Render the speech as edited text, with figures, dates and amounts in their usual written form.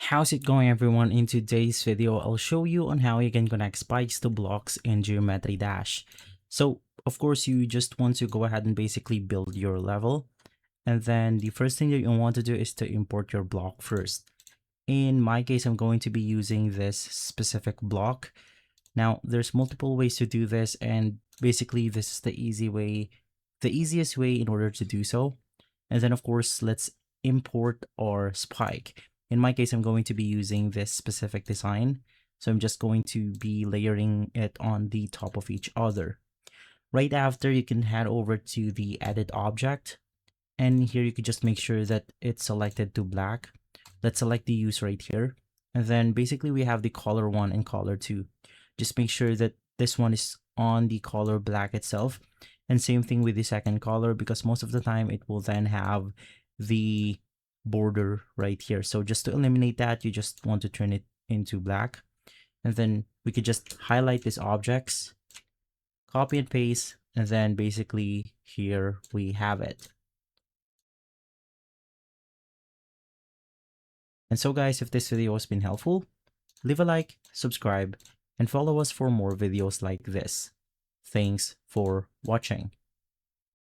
How's it going, everyone? In today's video, I'll show you on how you can connect spikes to blocks in Geometry Dash. So of course, you just want to go ahead and basically build your level. And then the first thing that you want to do is to import your block first. In my case, I'm going to be using this specific block. Now there's multiple ways to do this, and basically this is the easiest way in order to do so. And then of course, let's import our spike. In my case, I'm going to be using this specific design. So I'm just going to be layering it on the top of each other. Right after, you can head over to the edit object. And here you could just make sure that it's selected to black. Let's select the use right here. And then basically we have the color 1 and color 2. Just make sure that this one is on the color black itself. And same thing with the second color, because most of the time it will then have the border right here. So just to eliminate that, you just want to turn it into black. And then we could just highlight these objects, copy and paste, and then basically here we have it. And so guys, if this video has been helpful, leave a like, subscribe, and follow us for more videos like this. Thanks for watching.